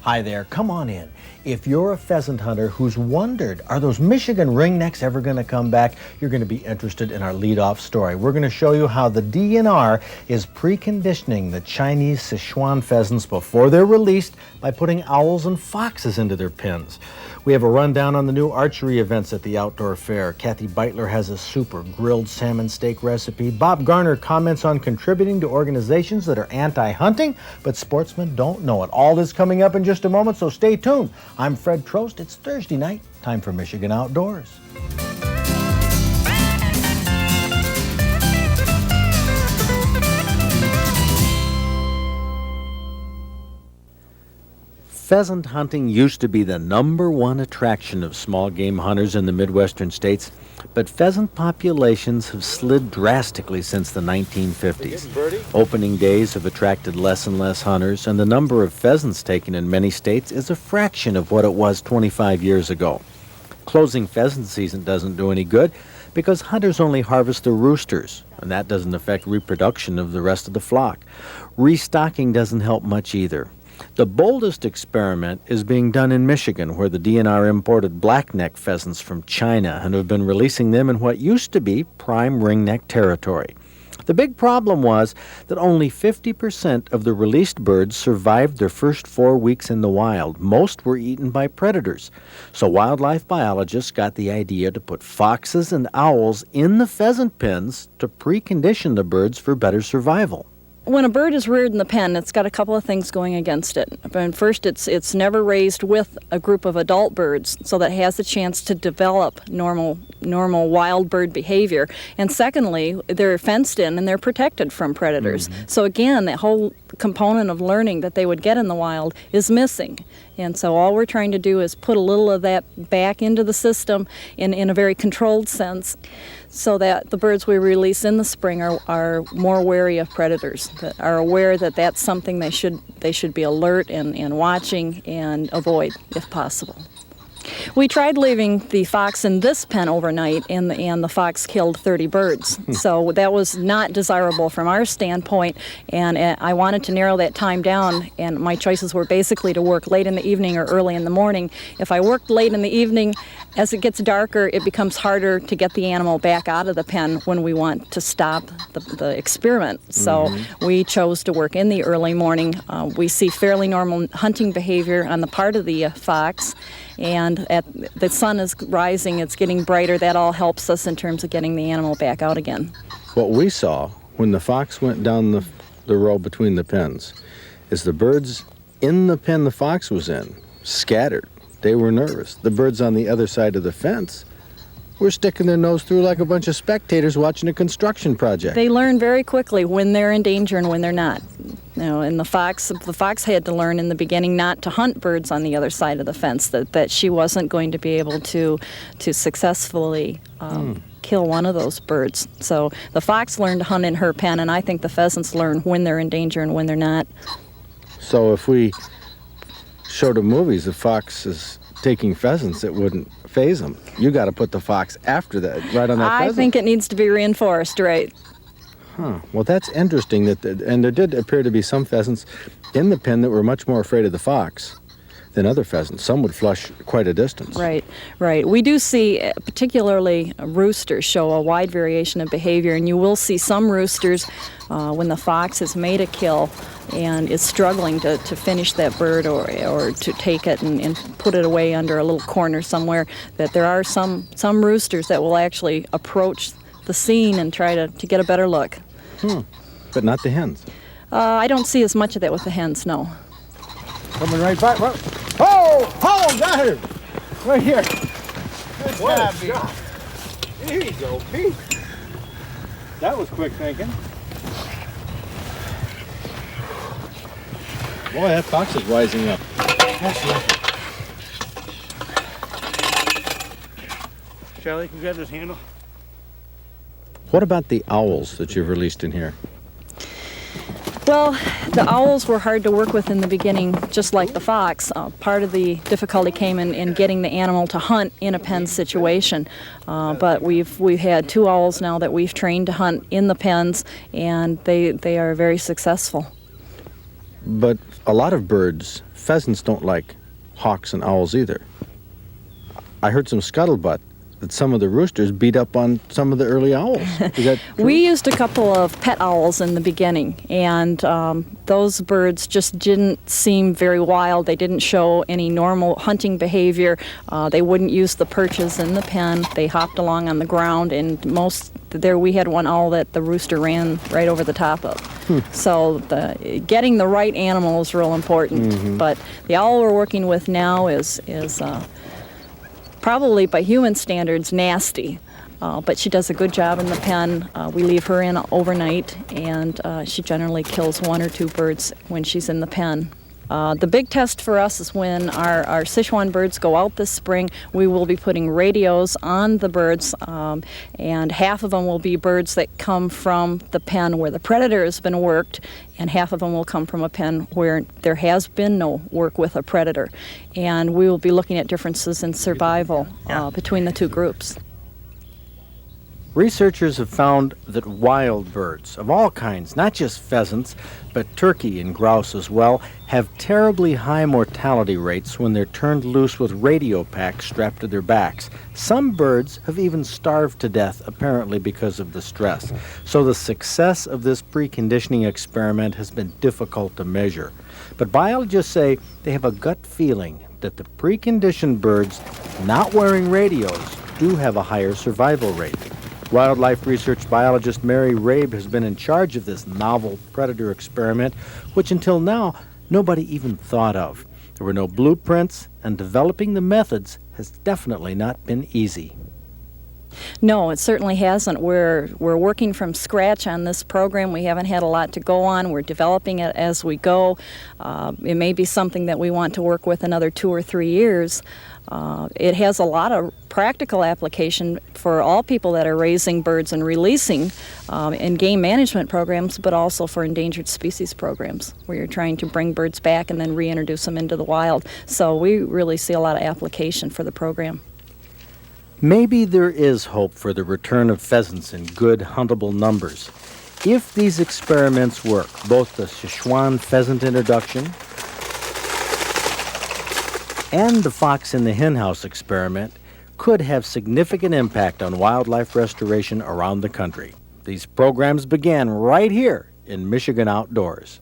Hi there, come on in. If you're a pheasant hunter who's wondered, are those Michigan ringnecks ever going to come back? You're going to be interested in our lead-off story. We're going to show you how the DNR is preconditioning the Chinese Sichuan pheasants before they're released by putting owls and foxes into their pens. We have a rundown on the new archery events at the outdoor fair. Kathy Beitler has a super grilled salmon steak recipe. Bob Garner comments on contributing to organizations that are anti-hunting, but sportsmen don't know it. All this coming up in just a moment, so stay tuned. I'm Fred Trost. It's Thursday night. Time for Michigan Outdoors. Pheasant hunting used to be the #1 attraction of small game hunters in the Midwestern states, but pheasant populations have slid drastically since the 1950s. Opening days have attracted less and less hunters, and the number of pheasants taken in many states is a fraction of what it was 25 years ago. Closing pheasant season doesn't do any good because hunters only harvest the roosters, and that doesn't affect reproduction of the rest of the flock. Restocking doesn't help much either. The boldest experiment is being done in Michigan, where the DNR imported blackneck pheasants from China and have been releasing them in what used to be prime ringneck territory. The big problem was that only 50% of the released birds survived their first 4 weeks in the wild. Most were eaten by predators. So wildlife biologists got the idea to put foxes and owls in the pheasant pens to precondition the birds for better survival. When a bird is reared in the pen, it's got a couple of things going against it. First, it's never raised with a group of adult birds, so that it has a chance to develop normal wild bird behavior. And secondly, they're fenced in and they're protected from predators. So again, that whole component of learning that they would get in the wild is missing. And so all we're trying to do is put a little of that back into the system in a very controlled sense, so that the birds we release in the spring are more wary of predators, that are aware that that's something they should be alert and watching and avoid if possible. We tried leaving the fox in this pen overnight, and the fox killed 30 birds. So that was not desirable from our standpoint, and I wanted to narrow that time down, and my choices were basically to work late in the evening or early in the morning. If I worked late in the evening, as it gets darker, it becomes harder to get the animal back out of the pen when we want to stop the experiment. So we chose to work in the early morning. We see fairly normal hunting behavior on the part of the fox, and the sun is rising, it's getting brighter. That all helps us in terms of getting the animal back out again. What we saw when the fox went down the row between the pens is the birds in the pen the fox was in scattered. They were nervous. The birds on the other side of the fence were sticking their nose through like a bunch of spectators watching a construction project. They learn very quickly when they're in danger and when they're not. And the fox had to learn in the beginning not to hunt birds on the other side of the fence, that she wasn't going to be able to successfully kill one of those birds. So the fox learned to hunt in her pen, and I think the pheasants learn when they're in danger and when they're not. So if we showed the movies, the fox is taking pheasants, it wouldn't phase them. You got to put the fox after that, right on that pheasant. I think it needs to be reinforced, right? Well, that's interesting. And there did appear to be some pheasants in the pen that were much more afraid of the fox than other pheasants. Some would flush quite a distance. Right. We do see, particularly roosters, show a wide variation of behavior, and you will see some roosters when the fox has made a kill and is struggling to finish that bird or to take it and put it away under a little corner somewhere, that there are some roosters that will actually approach the scene and try to get a better look. But not the hens. I don't see as much of that with the hens, no. Coming right back. Oh, got him! Right here. Good job, Pete. There you go, Pete. That was quick thinking. Boy, that fox is wising up. Charlie, can you grab this handle? What about the owls that you've released in here? Well, the owls were hard to work with in the beginning, just like the fox. Part of the difficulty came in getting the animal to hunt in a pen situation. But we've had 2 owls now that we've trained to hunt in the pens, and they are very successful. But a lot of birds, pheasants don't like hawks and owls either. I heard some scuttlebutt that some of the roosters beat up on some of the early owls. Is that true? We used a couple of pet owls in the beginning, and those birds just didn't seem very wild. They didn't show any normal hunting behavior. They wouldn't use the perches in the pen. They hopped along on the ground, and we had one owl that the rooster ran right over the top of. So getting the right animal is real important. Mm-hmm. But the owl we're working with now is probably by human standards nasty, but she does a good job in the pen. We leave her in overnight, and she generally kills 1 or 2 birds when she's in the pen. The big test for us is when our Sichuan birds go out this spring. We will be putting radios on the birds, and half of them will be birds that come from the pen where the predator has been worked, and half of them will come from a pen where there has been no work with a predator. And we will be looking at differences in survival between the two groups. Researchers have found that wild birds of all kinds, not just pheasants, but turkey and grouse as well, have terribly high mortality rates when they're turned loose with radio packs strapped to their backs. Some birds have even starved to death, apparently because of the stress. So the success of this preconditioning experiment has been difficult to measure. But biologists say they have a gut feeling that the preconditioned birds not wearing radios do have a higher survival rate. Wildlife research biologist Mary Rabe has been in charge of this novel predator experiment, which until now nobody even thought of. There were no blueprints, and developing the methods has definitely not been easy. No, it certainly hasn't. We're working from scratch on this program. We haven't had a lot to go on. We're developing it as we go. It may be something that we want to work with another 2 or 3 years. It has a lot of practical application for all people that are raising birds and releasing in game management programs, but also for endangered species programs where you're trying to bring birds back and then reintroduce them into the wild. So we really see a lot of application for the program. Maybe there is hope for the return of pheasants in good huntable numbers. If these experiments work, both the Sichuan pheasant introduction and the fox in the henhouse experiment could have significant impact on wildlife restoration around the country. These programs began right here in Michigan Outdoors.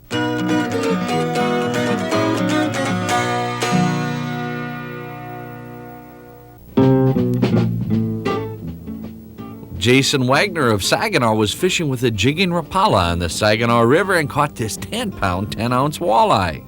Jason Wagner of Saginaw was fishing with a jigging Rapala on the Saginaw River and caught this 10-pound, 10-ounce walleye.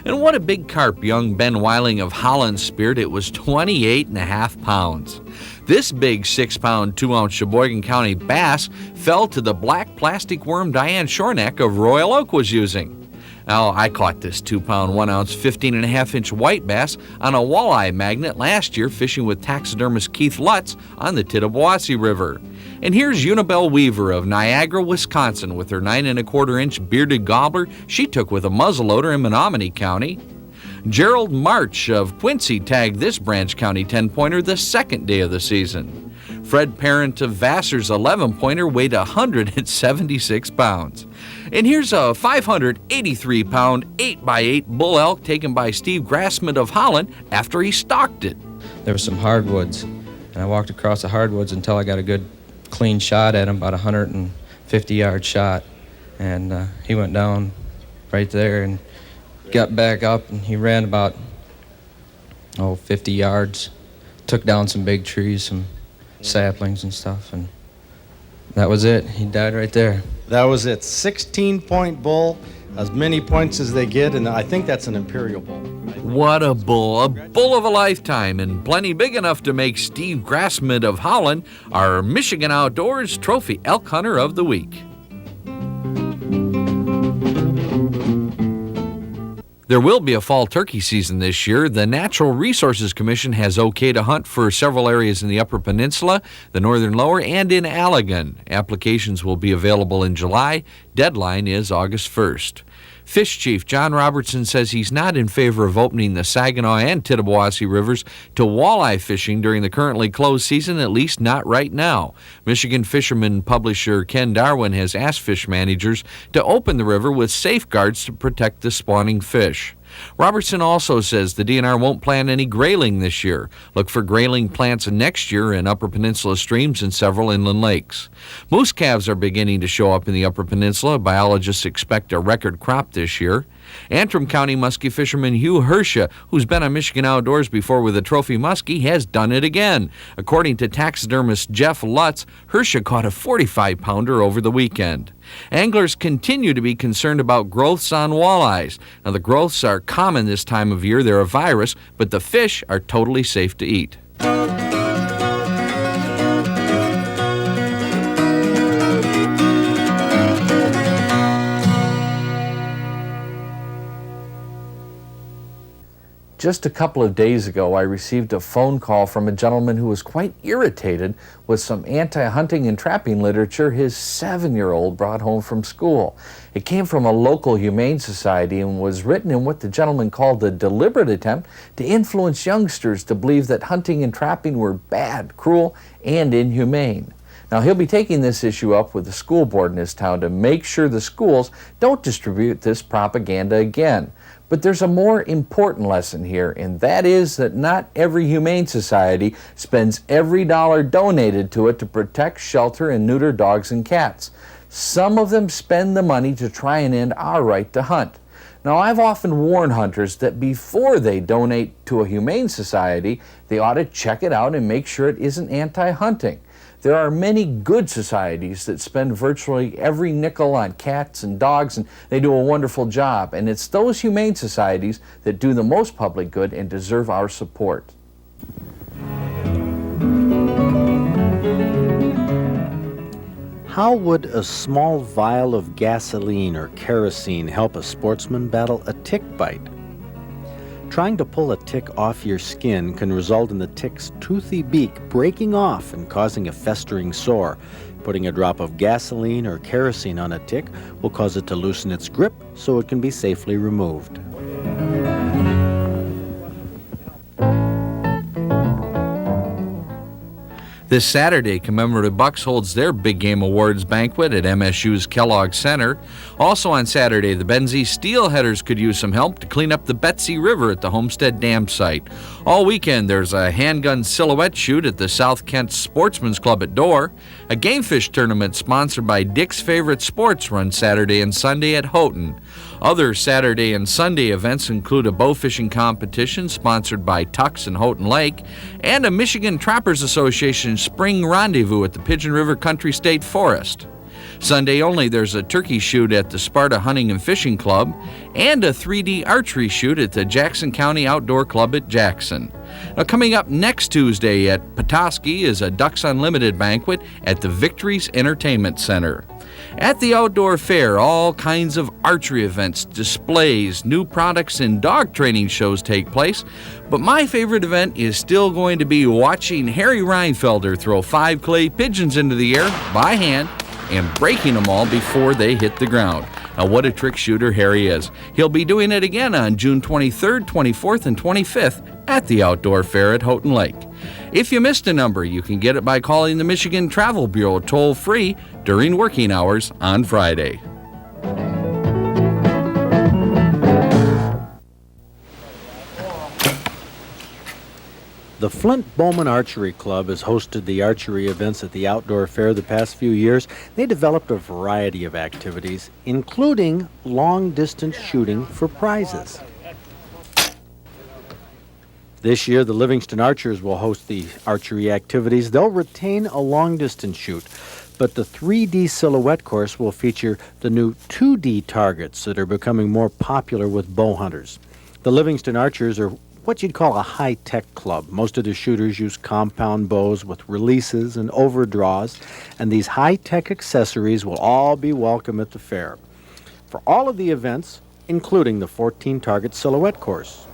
And what a big carp young Ben Weiling of Holland speared. It was 28.5 pounds. This big 6-pound, 2-ounce Sheboygan County bass fell to the black plastic worm Diane Shornack of Royal Oak was using. Now, I caught this 2-pound, 1-ounce, 15.5-inch white bass on a walleye magnet last year fishing with taxidermist Keith Lutz on the Tittabawassee River. And here's Unibel Weaver of Niagara, Wisconsin with her 9.25-inch bearded gobbler she took with a muzzleloader in Menominee County. Gerald March of Quincy tagged this Branch County 10-pointer the second day of the season. Fred Parent of Vassar's 11-pointer weighed 176 pounds. And here's a 583-pound 8x8 bull elk taken by Steve Grassman of Holland after he stalked it. There were some hardwoods, and I walked across the hardwoods until I got a good clean shot at him, about a 150-yard shot. And he went down right there and got back up, and he ran about 50 yards, took down some big trees, some saplings and stuff, and that was it. He died right there. That was it. 16-point bull, as many points as they get, and I think that's an imperial bull. What a bull of a lifetime, and plenty big enough to make Steve Grassman of Holland our Michigan Outdoors Trophy Elk Hunter of the Week. There will be a fall turkey season this year. The Natural Resources Commission has okayed a hunt for several areas in the Upper Peninsula, the Northern Lower, and in Allegan. Applications will be available in July. Deadline is August 1st. Fish Chief John Robertson says he's not in favor of opening the Saginaw and Tittabawassee rivers to walleye fishing during the currently closed season, at least not right now. Michigan fisherman publisher Ken Darwin has asked fish managers to open the river with safeguards to protect the spawning fish. Robertson also says the DNR won't plant any grayling this year. Look for grayling plants next year in Upper Peninsula streams and several inland lakes. Moose calves are beginning to show up in the Upper Peninsula. Biologists expect a record crop this year. Antrim County muskie fisherman Hugh Hersha, who's been on Michigan Outdoors before with a trophy muskie, has done it again. According to taxidermist Jeff Lutz, Hersha caught a 45-pounder over the weekend. Anglers continue to be concerned about growths on walleyes. Now, the growths are common this time of year. They're a virus, but the fish are totally safe to eat. Just a couple of days ago, I received a phone call from a gentleman who was quite irritated with some anti-hunting and trapping literature his 7-year-old brought home from school. It came from a local humane society and was written in what the gentleman called a deliberate attempt to influence youngsters to believe that hunting and trapping were bad, cruel, and inhumane. Now, he'll be taking this issue up with the school board in his town to make sure the schools don't distribute this propaganda again. But there's a more important lesson here, and that is that not every humane society spends every dollar donated to it to protect, shelter, and neuter dogs and cats. Some of them spend the money to try and end our right to hunt. Now, I've often warned hunters that before they donate to a humane society, they ought to check it out and make sure it isn't anti-hunting. There are many good societies that spend virtually every nickel on cats and dogs, and they do a wonderful job. And it's those humane societies that do the most public good and deserve our support. How would a small vial of gasoline or kerosene help a sportsman battle a tick bite? Trying to pull a tick off your skin can result in the tick's toothy beak breaking off and causing a festering sore. Putting a drop of gasoline or kerosene on a tick will cause it to loosen its grip so it can be safely removed. This Saturday, Commemorative Bucks holds their Big Game Awards banquet at MSU's Kellogg Center. Also on Saturday, the Benzie Steelheaders could use some help to clean up the Betsy River at the Homestead Dam site. All weekend, there's a handgun silhouette shoot at the South Kent Sportsman's Club at Dorr. A game fish tournament sponsored by Dick's Favorite Sports runs Saturday and Sunday at Houghton. Other Saturday and Sunday events include a bow fishing competition sponsored by Tux and Houghton Lake, and a Michigan Trappers Association spring rendezvous at the Pigeon River Country State Forest. Sunday only, there's a turkey shoot at the Sparta Hunting and Fishing Club and a 3D archery shoot at the Jackson County Outdoor Club at Jackson. Now, coming up next Tuesday at Petoskey is a Ducks Unlimited banquet at the Victories Entertainment Center. At the outdoor fair, all kinds of archery events, displays, new products, and dog training shows take place. But my favorite event is still going to be watching Harry Reinfelder throw 5 clay pigeons into the air by hand and breaking them all before they hit the ground. Now, what a trick shooter Harry is. He'll be doing it again on June 23rd, 24th, and 25th at the Outdoor Fair at Houghton Lake. If you missed a number, you can get it by calling the Michigan Travel Bureau toll-free during working hours on Friday. The Flint Bowman Archery Club has hosted the archery events at the Outdoor Fair the past few years. They developed a variety of activities, including long-distance shooting for prizes. This year, the Livingston Archers will host the archery activities. They'll retain a long-distance shoot, but the 3D silhouette course will feature the new 2D targets that are becoming more popular with bow hunters. The Livingston Archers are what you'd call a high-tech club. Most of the shooters use compound bows with releases and overdraws, and these high-tech accessories will all be welcome at the fair. For all of the events, including the 14-target silhouette course.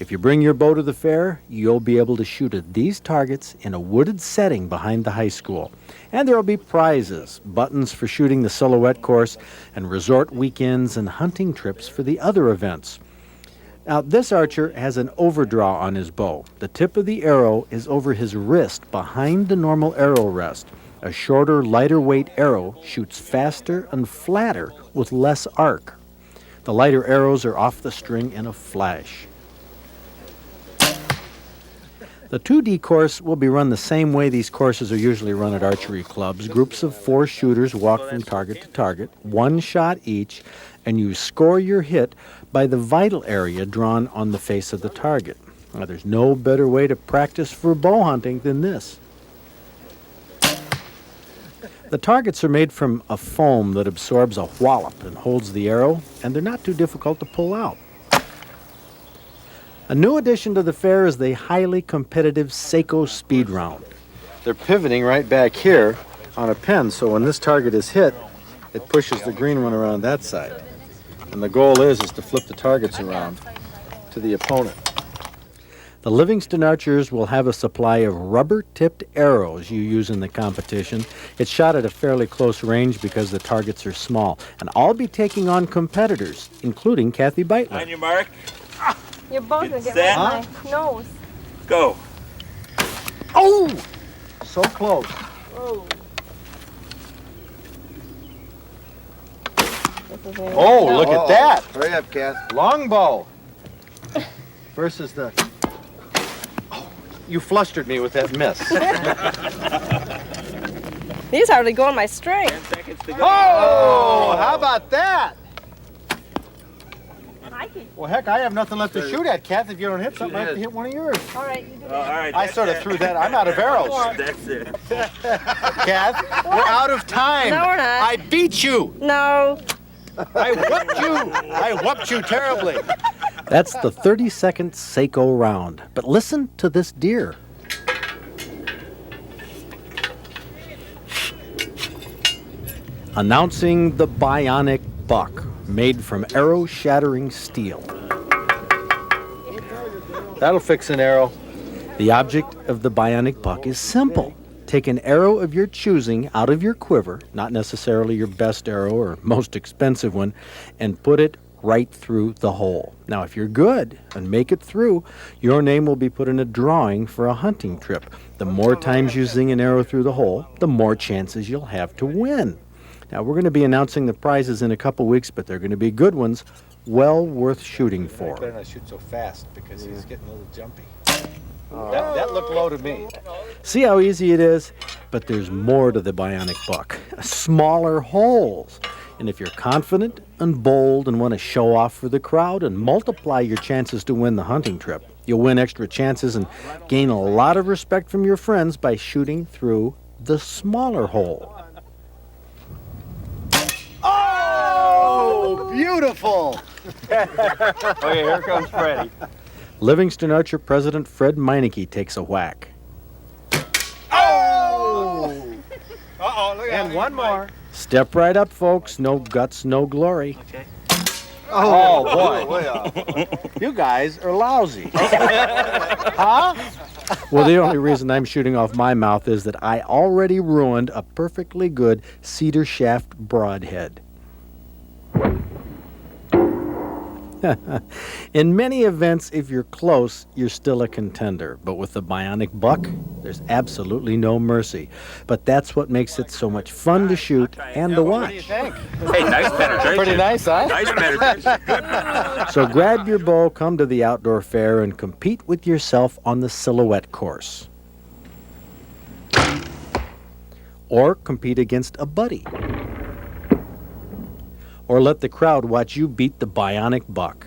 If you bring your bow to the fair, you'll be able to shoot at these targets in a wooded setting behind the high school. And there will be prizes, buttons for shooting the silhouette course, and resort weekends and hunting trips for the other events. Now, this archer has an overdraw on his bow. The tip of the arrow is over his wrist behind the normal arrow rest. A shorter, lighter weight arrow shoots faster and flatter with less arc. The lighter arrows are off the string in a flash. The 2D course will be run the same way these courses are usually run at archery clubs. Groups of 4 shooters walk from target to target, 1 shot each, and you score your hit by the vital area drawn on the face of the target. Now, there's no better way to practice for bow hunting than this. The targets are made from a foam that absorbs a wallop and holds the arrow, and they're not too difficult to pull out. A new addition to the fair is the highly competitive Seiko Speed Round. They're pivoting right back here on a pin, so when this target is hit, it pushes the green one around that side. And the goal is to flip the targets around to the opponent. The Livingston Archers will have a supply of rubber-tipped arrows you use in the competition. It's shot at a fairly close range because the targets are small. And I'll be taking on competitors, including Kathy Beitler. On your mark. You're both gonna get Set. right in my nose. Go. Oh! So close. Oh. Oh, look at that! Hurry up, Kath. Longbow versus the... Oh, you flustered me with that miss. These hardly go on my string. 10 seconds to go. Oh! How about that? Mikey. Well, heck, I have nothing left to shoot at, Kath. If you don't hit something, I have to hit one of yours. All right, you do All that. right. I sort of threw that. I'm out of arrows. That's it. Kath, we're out of time. No, we're not. I beat you. No. I whooped you. I whooped you terribly. That's the 30-second Seiko round. But listen to this deer. Announcing the bionic buck, made from arrow-shattering steel. That'll fix an arrow. The object of the bionic buck is simple. Take an arrow of your choosing out of your quiver, not necessarily your best arrow or most expensive one, and put it right through the hole. Now, if you're good and make it through, your name will be put in a drawing for a hunting trip. The more times you zing an arrow through the hole, the more chances you'll have to win. Now, we're going to be announcing the prizes in a couple weeks, but they're going to be good ones, well worth shooting for. Better not shoot so fast because he's getting a little jumpy. That looked low to me. See how easy it is? But there's more to the bionic buck. Smaller holes. And if you're confident and bold and want to show off for the crowd and multiply your chances to win the hunting trip, you'll win extra chances and gain a lot of respect from your friends by shooting through the smaller hole. Oh, beautiful! Okay, here comes Freddie. Livingston Archer President Fred Meineke takes a whack. Oh! Uh-oh, look And one more. Step right up, folks. No guts, no glory. Okay. Oh, boy. You guys are lousy. Huh? Well, the only reason I'm shooting off my mouth is that I already ruined a perfectly good cedar shaft broadhead. In many events, if you're close, you're still a contender. But with the bionic buck, there's absolutely no mercy. But that's what makes it so much fun to shoot and to watch. Hey, nice penetration. Pretty nice, huh? Nice penetration. So grab your bow, come to the outdoor fair, and compete with yourself on the silhouette course. Or compete against a buddy. Or let the crowd watch you beat the bionic buck.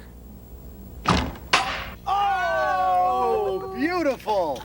Oh, beautiful!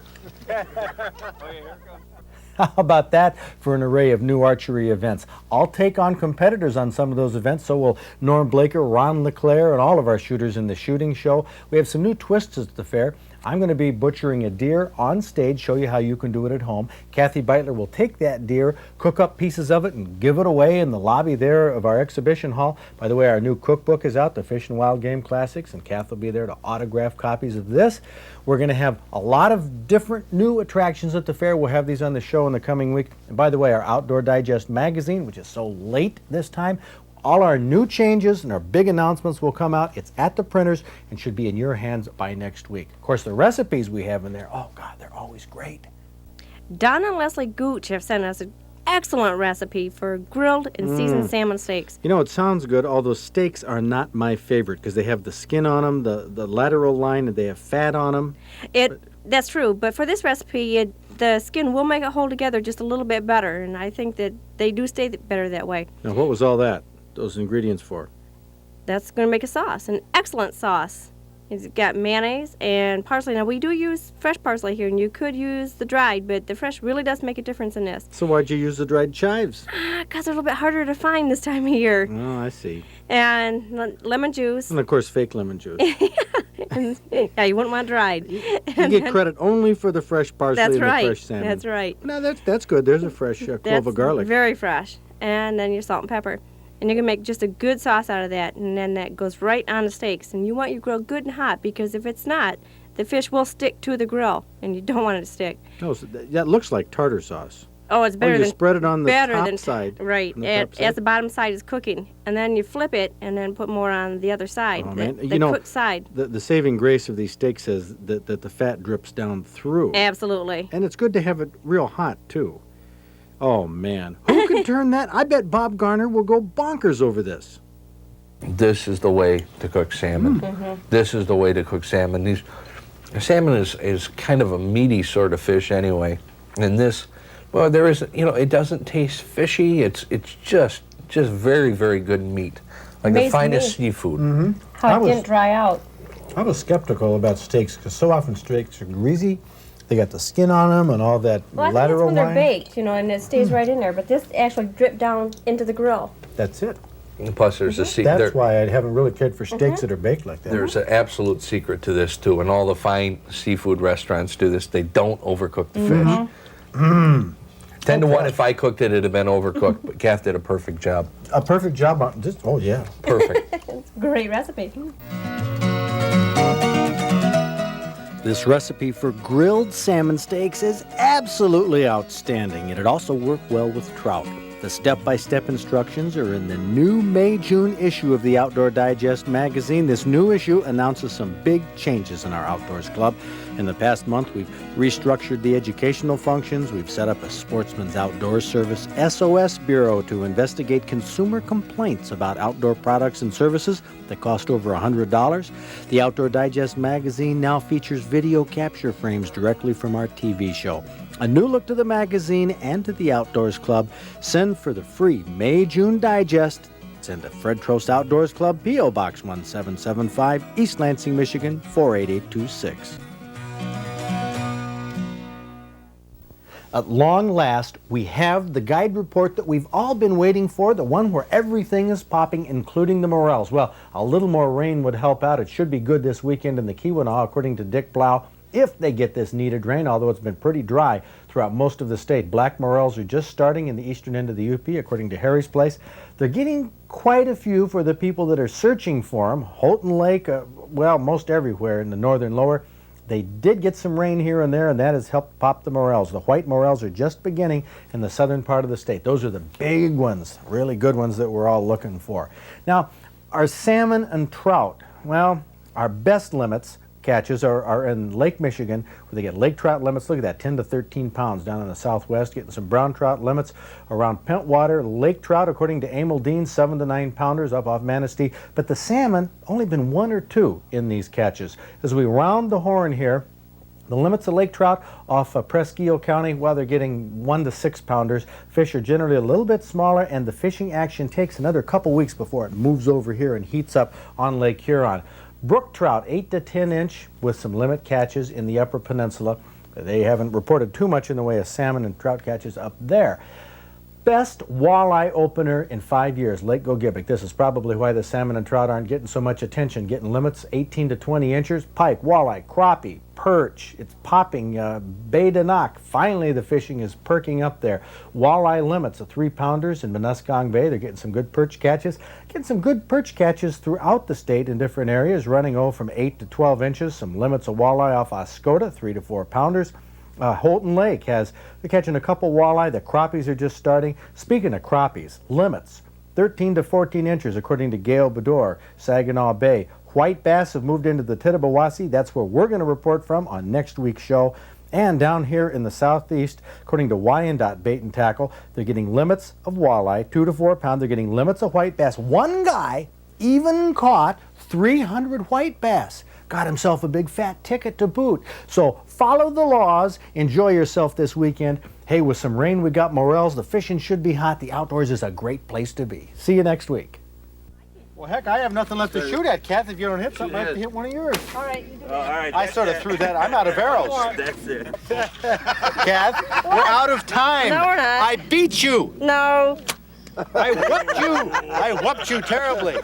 How about that for an array of new archery events? I'll take on competitors on some of those events, so will Norm Blaker, Ron LeClaire, and all of our shooters in the shooting show. We have some new twists at the fair. I'm going to be butchering a deer on stage, show you how you can do it at home. Kathy Beitler will take that deer, cook up pieces of it, and give it away in the lobby there of our exhibition hall. By the way, our new cookbook is out, the Fish and Wild Game Classics, and Kath will be there to autograph copies of this. We're going to have a lot of different new attractions at the fair. We'll have these on the show in the coming week. And by the way, our Outdoor Digest magazine, which is so late this time, all our new changes and our big announcements will come out. It's at the printers and should be in your hands by next week. Of course, the recipes we have in there, oh God, they're always great. Don and Leslie Gooch have sent us an excellent recipe for grilled and seasoned salmon steaks. You know, it sounds good, although steaks are not my favorite because they have the skin on them, the lateral line, and they have fat on them. That's true, but for this recipe, the skin will make it hold together just a little bit better, and I think that they do stay better that way. Now, what was all that, those ingredients for? That's going to make a sauce, an excellent sauce. It's got mayonnaise and parsley. Now, we do use fresh parsley here, and you could use the dried, but the fresh really does make a difference in this. So why'd you use the dried chives? Because they're a little bit harder to find this time of year. Oh, I see. And lemon juice. And, of course, fake lemon juice. Yeah, you wouldn't want dried. You get credit only for the fresh parsley That's and right. the fresh salmon. That's right. No, that's good. There's a fresh clove of garlic. Very fresh. And then your salt and pepper. And you can make just a good sauce out of that, and then that goes right on the steaks. And you want your grill good and hot, because if it's not, the fish will stick to the grill, and you don't want it to stick. No, so that looks like tartar sauce. Oh, it's better you than spread it on the better top than, side. Right, on the top side? as the bottom side is cooking, and then you flip it, and then put more on the other side, Oh, the, man. the You know, cooked side. The saving grace of these steaks is that the fat drips down through. Absolutely. And it's good to have it real hot, too. Oh, man. Who can turn that? I bet Bob Garner will go bonkers over this. This is the way to cook salmon. This is the way to cook salmon. Salmon is kind of a meaty sort of fish anyway. And this, well, there is, it doesn't taste fishy. It's just very, very good meat. Like the Amazing finest meat. seafood. How it didn't dry out. I was skeptical about steaks because so often steaks are greasy. They got the skin on them and all that Well, I think that's lateral when line. they're baked, and it stays right in there. But this actually dripped down into the grill. That's it. And plus, there's That's why I haven't really cared for steaks that are baked like that. There's an absolute secret to this, too, and all the fine seafood restaurants do this. They don't overcook the fish. 10 to 1, if I cooked it, it'd have been overcooked, but Kath did a perfect job. A perfect job on just, oh yeah. Perfect. Great recipe. This recipe for grilled salmon steaks is absolutely outstanding, and it also worked well with trout. The step-by-step instructions are in the new May-June issue of the Outdoor Digest magazine. This new issue announces some big changes in our Outdoors Club. In the past month, we've restructured the educational functions. We've set up a Sportsman's Outdoors Service SOS Bureau to investigate consumer complaints about outdoor products and services that cost over $100. The Outdoor Digest magazine now features video capture frames directly from our TV show. A new look to the magazine and to the Outdoors Club. Send for the free May-June Digest. Send to Fred Trost Outdoors Club, P.O. Box 1775, East Lansing, Michigan, 48826. At long last, we have the guide report that we've all been waiting for, the one where everything is popping, including the morels. Well, a little more rain would help out. It should be good this weekend in the Keweenaw, according to Dick Blau, if they get this needed rain, although it's been pretty dry throughout most of the state. Black morels are just starting in the eastern end of the UP, according to Harry's Place. They're getting quite a few for the people that are searching for them. Houghton Lake, well, most everywhere in the northern lower. They did get some rain here and there, and that has helped pop the morels. The white morels are just beginning in the southern part of the state. Those are the big ones, really good ones that we're all looking for. Now, our salmon and trout, well, our best limits catches are in Lake Michigan, where they get lake trout limits. Look at that, 10 to 13 pounds down in the southwest. Getting some brown trout limits around Pentwater. Lake trout, according to Emil Dean, 7 to 9 pounders up off Manistee. But the salmon, only been 1 or 2 in these catches. As we round the horn here, the limits of lake trout off Presque County, well, they're getting 1 to 6 pounders. Fish are generally a little bit smaller, and the fishing action takes another couple weeks before it moves over here and heats up on Lake Huron. Brook trout, 8 to 10 inch with some limit catches in the Upper Peninsula. They haven't reported too much in the way of salmon and trout catches up there. best walleye opener in 5 years, Lake Gogebic. This is probably why the salmon and trout aren't getting so much attention. Getting limits 18 to 20 inches, pike, walleye, crappie, perch. It's popping, bay to knock. Finally, the fishing is perking up there. Walleye limits, the 3-pounders in Muskong Bay. They're getting some good perch catches. Getting some good perch catches throughout the state in different areas, running from 8 to 12 inches. Some limits of walleye off Oscoda, 3 to 4 pounders. Holton Lake they're catching a couple walleye. The crappies are just starting. Speaking of crappies, limits 13 to 14 inches according to Gail Bedore, Saginaw Bay. White bass have moved into the Tittabawassee. That's where we're going to report from on next week's show. And down here in the southeast, according to Wyandotte Bait and Tackle, they're getting limits of walleye, 2 to 4 pounds. They're getting limits of white bass. One guy even caught 300 white bass. Got himself a big fat ticket to boot. So follow the laws, enjoy yourself this weekend. Hey, with some rain, we got morels. The fishing should be hot. The outdoors is a great place to be. See you next week. Well, heck, I have nothing left to shoot at, Kath. If you don't hit something, I have to hit one of yours. All right, you do All right. I sort of threw that. I'm out of arrows. That's it. Kath, we're out of time. No, we're not. I beat you. No. I whooped you. I whooped you terribly.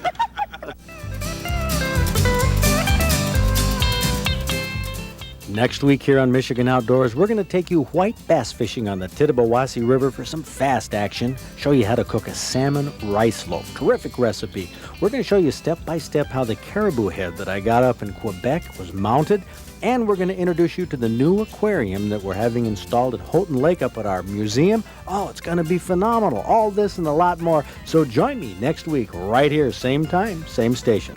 Next week here on Michigan Outdoors, we're going to take you white bass fishing on the Tittabawassee River for some fast action, show you how to cook a salmon rice loaf. Terrific recipe. We're going to show you step by step how the caribou head that I got up in Quebec was mounted, and we're going to introduce you to the new aquarium that we're having installed at Houghton Lake up at our museum. Oh, it's going to be phenomenal. All this and a lot more. So join me next week right here, same time, same station.